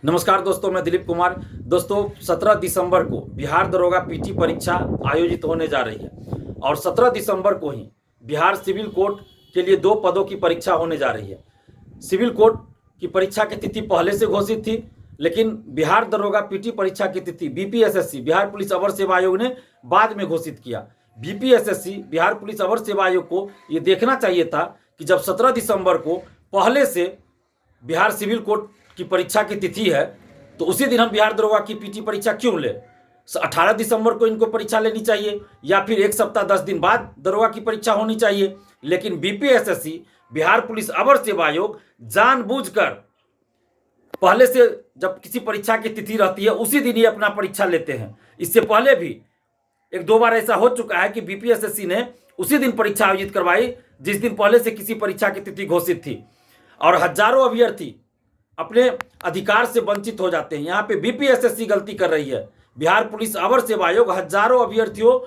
नमस्कार दोस्तों, मैं दिलीप कुमार। दोस्तों 17 दिसंबर को बिहार दरोगा पीटी परीक्षा आयोजित होने जा रही है और 17 दिसंबर को ही बिहार सिविल कोर्ट के लिए 2 पदों की परीक्षा होने जा रही है। सिविल कोर्ट की परीक्षा की तिथि पहले से घोषित थी, लेकिन बिहार दरोगा पीटी परीक्षा की तिथि बीपीएसएससी बिहार पुलिस अवर सेवा आयोग ने बाद में घोषित किया। बीपीएसएससी बिहार पुलिस अवर सेवा आयोग को ये देखना चाहिए था कि जब 17 दिसंबर को पहले से बिहार सिविल कोर्ट की परीक्षा की तिथि है तो उसी दिन हम बिहार दरोगा की पीटी परीक्षा क्यों ले। 18 दिसंबर को इनको परीक्षा लेनी चाहिए या फिर 1 सप्ताह 10 दिन बाद दरोगा की परीक्षा होनी चाहिए। लेकिन बीपीएसएससी बिहार पुलिस अवर सेवा आयोग जानबूझकर पहले से जब किसी परीक्षा की तिथि रहती है उसी दिन ही अपना परीक्षा लेते हैं। इससे पहले भी 1-2 बार ऐसा हो चुका है कि बीपीएसएससी ने उसी दिन परीक्षा आयोजित करवाई जिस दिन पहले से किसी परीक्षा की तिथि घोषित थी और हजारों अभ्यर्थी अपने अधिकार से वंचित हो जाते हैं। यहाँ पे बीपीएसएससी गलती कर रही है। बिहार पुलिस अवर सेवा आयोग हजारों अभ्यर्थियों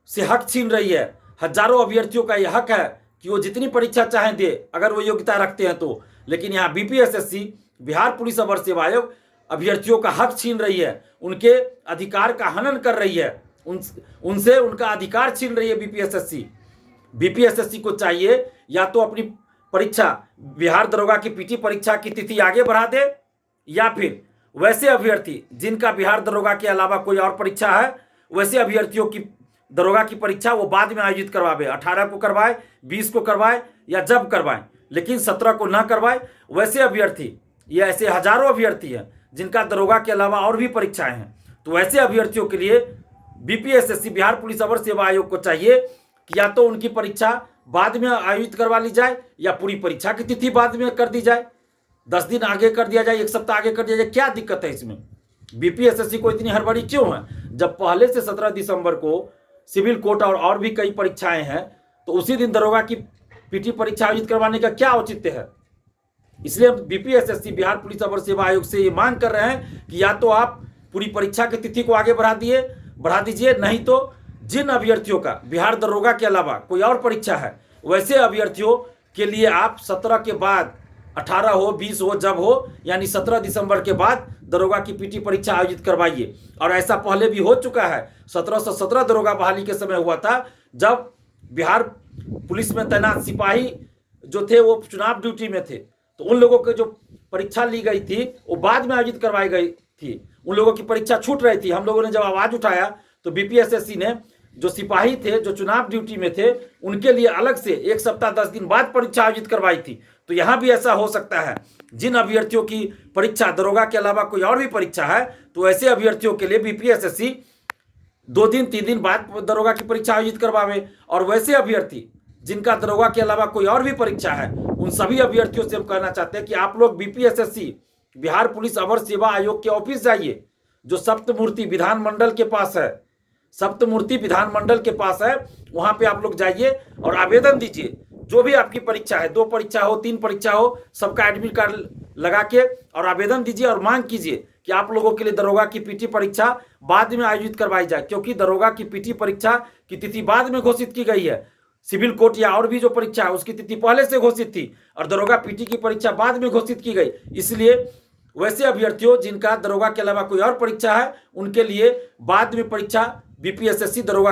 से हक छीन रही है। हजारों अभ्यर्थियों का यह हक है कि वो जितनी परीक्षा चाहें दे अगर वो योग्यता रखते हैं तो। लेकिन यहाँ बीपीएसएससी बिहार पुलिस अवर सेवा आयोग अभ्यर्थियों का हक छीन रही है, उनके अधिकार का हनन कर रही है, उनसे उनका अधिकार छीन रही है बीपीएसएससी। बीपीएसएससी को चाहिए या तो अपनी परीक्षा बिहार दरोगा की पीटी परीक्षा की तिथि आगे बढ़ा दे या फिर वैसे अभ्यर्थी जिनका बिहार दरोगा के अलावा कोई और परीक्षा है वैसे अभ्यर्थियों की दरोगा की परीक्षा वो बाद में आयोजित करवावे। 18 को करवाए, 20 को करवाए या जब करवाए, लेकिन 17 को ना करवाए। वैसे अभ्यर्थी, ये ऐसे हजारों अभ्यर्थी हैं जिनका दरोगा के अलावा और भी परीक्षाएं हैं, तो वैसे अभ्यर्थियों के लिए बीपीएसएससी बिहार पुलिस अवर सेवा आयोग को चाहिए कि या तो उनकी परीक्षा बाद में आयोजित करवा ली जाए या पूरी परीक्षा की तिथि बाद में कर दी जाए। 10 दिन आगे कर दिया जाए, 1 सप्ताह आगे कर दिया जाए, क्या दिक्कत है इसमें? बीपीएसएससी को इतनी हड़बड़ी क्यों है? जब पहले से 17 दिसंबर को सिविल कोर्ट और भी कई परीक्षाएं हैं तो उसी दिन दरोगा की पीटी परीक्षा आयोजित करवाने का क्या औचित्य है? इसलिए हम बीपीएसएससी बिहार पुलिस अवर सेवा आयोग से ये मांग कर रहे हैं कि या तो आप पूरी परीक्षा की तिथि को आगे बढ़ा दीजिए, नहीं तो जिन अभ्यर्थियों का बिहार दरोगा के अलावा कोई और परीक्षा है वैसे अभ्यर्थियों के लिए आप 17 के बाद 18 हो, 20 हो, जब हो, यानी 17 दिसंबर के बाद दरोगा की पीटी परीक्षा आयोजित करवाइए। और ऐसा पहले भी हो चुका है। 1717 दरोगा बहाली के समय हुआ था जब बिहार पुलिस में तैनात सिपाही जो थे वो चुनाव ड्यूटी में थे, तो उन लोगों की जो परीक्षा ली गई थी वो बाद में आयोजित करवाई गई थी। उन लोगों की परीक्षा छूट रही थी। हम लोगों ने जब आवाज उठाया तो बीपीएसएससी ने जो सिपाही थे जो चुनाव ड्यूटी में थे उनके लिए अलग से 1 सप्ताह 10 दिन बाद परीक्षा आयोजित करवाई थी। तो यहाँ भी ऐसा हो सकता है, जिन अभ्यर्थियों की परीक्षा दरोगा के अलावा कोई और भी परीक्षा है तो ऐसे अभ्यर्थियों के लिए बीपीएसएससी 2 दिन 3 दिन बाद दरोगा की परीक्षा आयोजित करवावे। और वैसे अभ्यर्थी जिनका दरोगा के अलावा कोई और भी परीक्षा है उन सभी अभ्यर्थियों से हम कहना चाहते हैं कि आप लोग बीपीएसएससी बिहार पुलिस अवर सेवा आयोग के ऑफिस जाइए, जो सप्तमूर्ति विधानमंडल के पास है। सप्तमूर्ति विधानमंडल के पास है, वहां पे आप लोग जाइए और आवेदन दीजिए। जो भी आपकी परीक्षा है, 2 परीक्षा हो, 3 परीक्षा हो, सबका एडमिट कार्ड लगा के और आवेदन दीजिए और मांग कीजिए कि आप लोगों के लिए दरोगा की पीटी परीक्षा बाद में आयोजित करवाई जाए। क्योंकि दरोगा की पीटी परीक्षा की तिथि बाद में घोषित की गई है। सिविल कोर्ट या और भी जो परीक्षा है उसकी तिथि पहले से घोषित थी और दरोगा पीटी की परीक्षा बाद में घोषित की गई। इसलिए वैसे अभ्यर्थियों जिनका दरोगा के अलावा कोई और परीक्षा है उनके लिए बाद में परीक्षा बीपीएसएससी दरोगा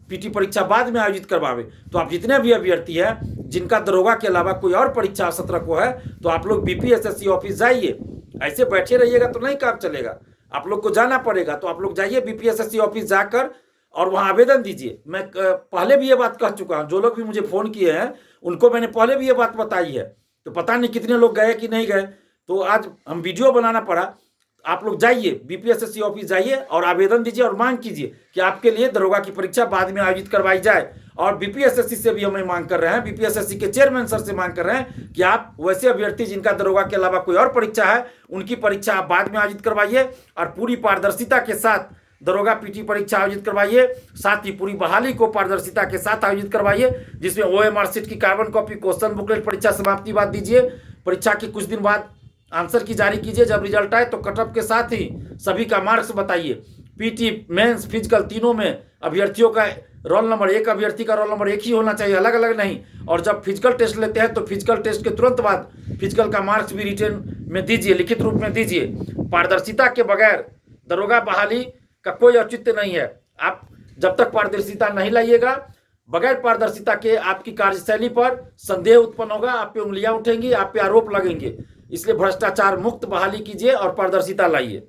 पीटी परीक्षा बाद में आयोजित करवावे। तो आप जितने भी अभ्यर्थी हैं जिनका दरोगा के अलावा कोई और परीक्षा 17 को है तो आप लोग बीपीएसएससी ऑफिस जाइए। ऐसे बैठे रहिएगा तो नहीं काम चलेगा, आप लोग को जाना पड़ेगा। तो आप लोग जाइए बीपीएसएससी ऑफिस जाकर और वहाँ आवेदन दीजिए। मैं पहले भी ये बात कह चुका हूँ, जो लोग भी मुझे फ़ोन किए हैं उनको मैंने पहले भी ये बात बताई है। तो पता नहीं कितने लोग गए कि नहीं गए, तो आज हम वीडियो बनाना पड़ा। आप लोग जाइए बीपीएसएससी ऑफिस जाइए और आवेदन दीजिए और मांग कीजिए कि आपके लिए दरोगा की परीक्षा बाद में आयोजित करवाई जाए। और बीपीएसएससी से भी हमें मांग कर रहे हैं, बीपीएसएससी के चेयरमैन सर से मांग कर रहे हैं कि आप वैसे अभ्यर्थी जिनका दरोगा के अलावा कोई और परीक्षा है उनकी परीक्षा आप बाद में आयोजित करवाइए और पूरी पारदर्शिता के साथ दरोगा पीटी परीक्षा आयोजित करवाइए। साथ ही पूरी बहाली को पारदर्शिता के साथ आयोजित करवाइए, जिसमें ओएमआर शीट की कार्बन कॉपी, क्वेश्चन बुकलेट परीक्षा समाप्ति बाद दीजिए। परीक्षा के कुछ दिन बाद आंसर की जारी कीजिए। जब रिजल्ट आए तो कटअप के साथ ही सभी का मार्क्स बताइए। पीटी, मेंस, फिजिकल तीनों में अभ्यर्थियों का रोल नंबर, एक अभ्यर्थी का रोल नंबर एक ही होना चाहिए, अलग अलग नहीं। और जब फिजिकल टेस्ट लेते हैं तो फिजिकल टेस्ट के तुरंत बाद फिजिकल का मार्क्स भी रिटर्न में दीजिए, लिखित रूप में दीजिए। पारदर्शिता के बगैर दरोगा बहाली का कोई औचित्य नहीं है। आप जब तक पारदर्शिता नहीं लाइएगा, बगैर पारदर्शिता के आपकी कार्यशैली पर संदेह उत्पन्न होगा, आप पे उंगलियां उठेंगी, आप पे आरोप लगेंगे। इसलिए भ्रष्टाचार मुक्त बहाली कीजिए और पारदर्शिता लाइए।